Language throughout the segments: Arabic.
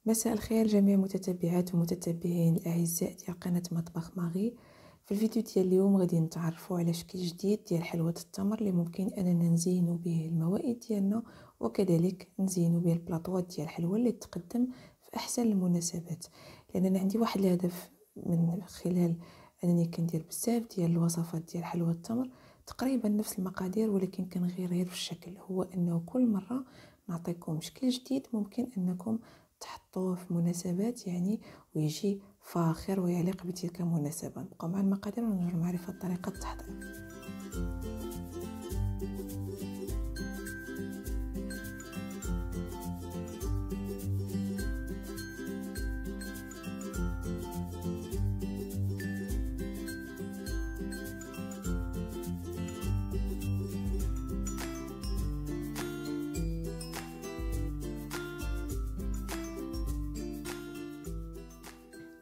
مساء الخير جميع متتبعات ومتتبعين الاعزاء ديال قناه مطبخ ماغي. في الفيديو ديال اليوم غادي نتعرفوا على شكل جديد ديال حلوه التمر اللي ممكن اننا نزينوا به الموائد ديالنا، وكذلك نزينوا به البلاطوات ديال الحلوه اللي تقدم في احسن المناسبات. لان انا عندي واحد الهدف من خلال انني كندير بزاف ديال الوصفات ديال حلوه التمر تقريبا نفس المقادير، ولكن كنغير غير في الشكل، هو انه كل مره نعطيكم شكل جديد ممكن انكم تحطوه في مناسبات ويجي فاخر ويليق بتلك المناسبة. نبقاو مع المقادير ونجرب معرفة طريقة التحضير.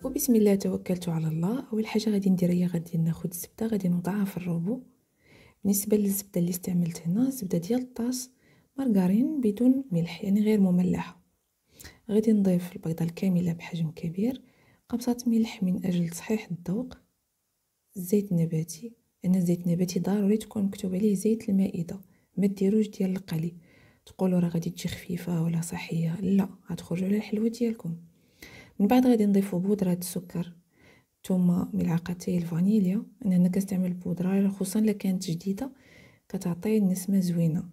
وبسم الله توكلت على الله. اول حاجه غادي ندير هي غادي ناخذ الزبده، غادي نوضعها في الروبو. بالنسبه للزبده اللي استعملت هنا زبده ديال الطاس مارغرين بدون ملح، يعني غير مملحه. غادي نضيف البيضه الكامله بحجم كبير، قبصه ملح من اجل تصحيح الذوق، الزيت النباتي. انا الزيت النباتي ضروري تكون مكتوب عليه زيت المائده، ما ديروش ديال القلي. تقولوا راه غادي تجي خفيفه ولا صحيه، لا، غتخرجوا على الحلوه ديالكم. من بعد غادي نضيفوا بودره السكر، ثم ملعقتي الفانيليا. انا هنا كنستعمل البودره خصوصا الا كانت جديده، كتعطي نسمه زوينه.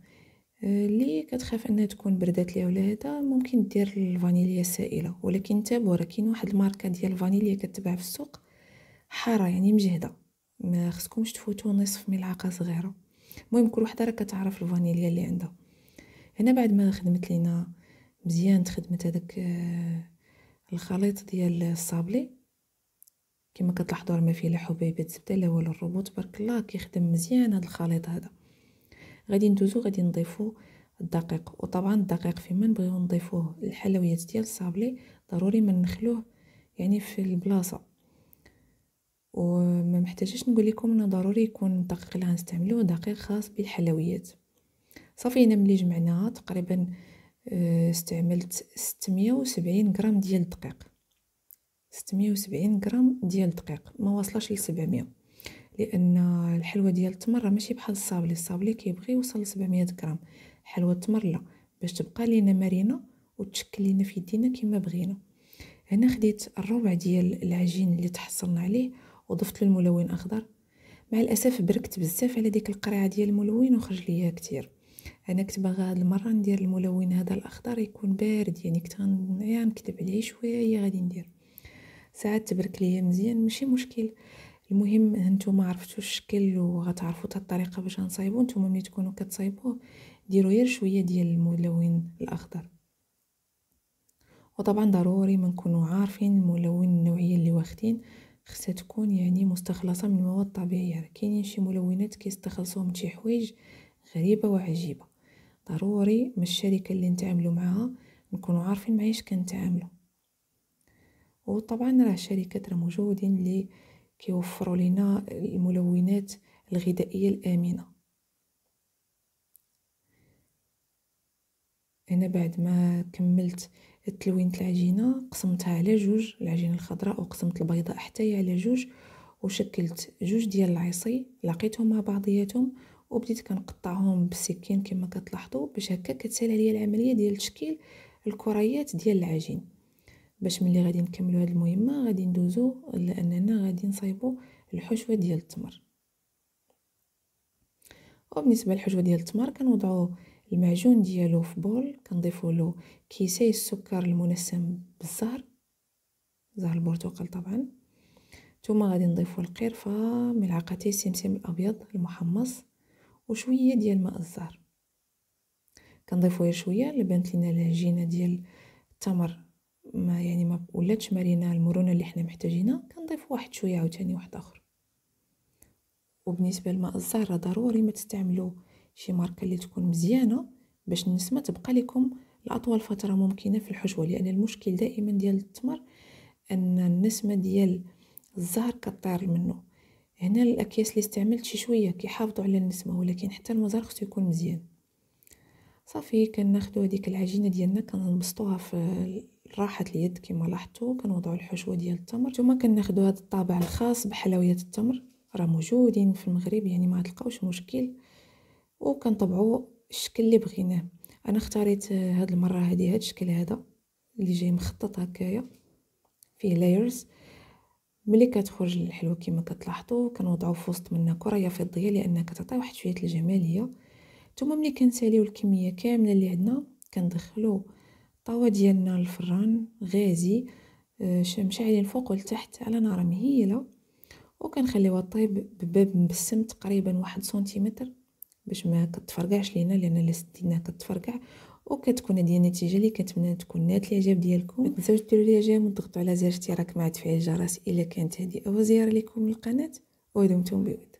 اللي كتخاف انها تكون بردات ليها ولا هذا ممكن دير الفانيليا السائله، ولكن انتبهوا راه كاين واحد الماركه ديال الفانيليا كتباع في السوق حاره، يعني مجهده، ما خصكمش تفوتوا نصف ملعقه صغيره. المهم كل وحده راه كتعرف الفانيليا اللي عندها. هنا بعد ما خدمت لينا مزيان، خدمت هذاك الخليط ديال الصابلي. كما كتلاحظوا راه ما فيه لا حبيبات زبده لا والو، الروبو تبارك الله كيخدم مزيان هذا الخليط هذا. غادي ندوزو غادي نضيفوا الدقيق، وطبعا الدقيق فيما نبغيو نضيفوه الحلويات ديال الصابلي ضروري ما نخلوه يعني في البلاصه. وما محتاجش نقول لكم انه ضروري يكون الدقيق اللي غنستعملوه دقيق خاص بالحلويات. صافي هنا ملي جمعناها تقريبا استعملت 670 غرام ديال الدقيق. 670 غرام ديال الدقيق، ما واصلاش ل 700، لان الحلوه ديال التمر ماشي بحال الصابلي كيبغي يوصل ل 700 غرام. حلوه التمر لا، باش تبقى لينا مرينه وتشكل لينا في يدينا كما بغينا. هنا خديت الربع ديال العجين اللي تحصلنا عليه وضفت له الملون اخضر. مع الاسف بركت بزاف على ديك القرعه ديال الملون وخرج ليا كتير. انا كنت باغا هاد المره ندير الملون هذا الاخضر يكون بارد، يعني كنت غنكتب عليه شويه غادي ندير. ساعات تبرك ليا مزيان ماشي مشكل. المهم هانتوما عرفتوا الشكل وغتعرفوا حتى الطريقه باش نصايبو. نتوما ملي تكونوا كتصايبوه ديروا غير شويه ديال الملون الاخضر. وطبعا ضروري ما نكونوا عارفين الملون النوعيه اللي واخدين، خصها تكون يعني مستخلصه من مواد طبيعيه. كاينين شي ملونات كيستخلصوه من شي حوايج غريبه وعجيبه. ضروري من الشركه اللي نتعاملوا معها نكونوا عارفين معايش كنتعاملوا. وطبعا راه الشركات راه موجودين اللي كيوفروا لنا الملونات الغذائيه الامنه. انا بعد ما كملت تلوينه العجينه قسمتها على جوج، العجينه الخضراء، وقسمت البيضاء حتى هي على جوج، وشكلت جوج ديال العصي لقيتهم مع بعضياتهم، وبديت كنقطعهم بالسكين كما كتلاحظوا، باش هكا كتسهل عليا العمليه ديال تشكيل الكريات ديال العجين. باش ملي غادي نكملوا هذه المهمه غادي ندوزو لاننا غادي نصايبوا الحشوه ديال التمر. وبالنسبه للحشوه ديال التمر كنوضعوا المعجون ديالو في بول، كنضيفوا له كيسي السكر المنسم بالزهر، زهر البرتقال طبعا. ثم غادي نضيفوا القرفه، ملعقتي السمسم الابيض المحمص، وشويه ديال ماء الزهر. كنضيفوا شويه لبانت لنا العجينه ديال التمر ما ولاتش مرينه المرونه اللي حنا محتاجينها. كنضيف واحد شويه عاوتاني واحد اخر. وبالنسبه لماء الزهر ضروري ما تستعملوا شي ماركه اللي تكون مزيانه باش النسمه تبقى لكم لاطول فتره ممكنه في الحشوه، لان المشكل دائما ديال التمر ان النسمه ديال الزهر كطير منه. هنا الاكياس اللي استعملت شي شويه كيحافظوا على النسمه، ولكن حتى المزهر خصو يكون مزيان. صافي كناخذوا هذيك العجينه ديالنا كنبسطوها في راحة اليد كما لاحظتوا. كنوضعوا الحشوه ديال التمر، ثم كناخذوا هذا الطابع الخاص بحلويات التمر، راه موجودين في المغرب يعني ما تلقاوش مشكل، وكنطبعوا الشكل اللي بغيناه. انا اختاريت هاد المره هاد الشكل هذا اللي جاي مخطط هكايا فيه لايرز. ملي كتخرج الحلوه كما كتلاحظوا كنوضعوا في وسط منها كريه فضيه لانها كتعطي واحد شويه الجماليه. ثم ملي كنساليو الكميه كامله اللي عندنا كندخلو الطاوه ديالنا للفران غازي مشعلين فوق ولتحت على نار مهيله، وكنخليوها طيب بباب مبسم تقريبا 1 سنتيمتر باش ما كتفرقعش لينا، لان الا سديناها كتفرقع. وكتكون هذه النتيجه اللي كنتمنى تكون نالت الاعجاب ديالكم. ما تنساوش ديروا لي اعجاب وتضغطوا على زر اشتراك مع تفعيل الجرس الا كانت هذه اول زياره لكم للقناه. ودمتم بود.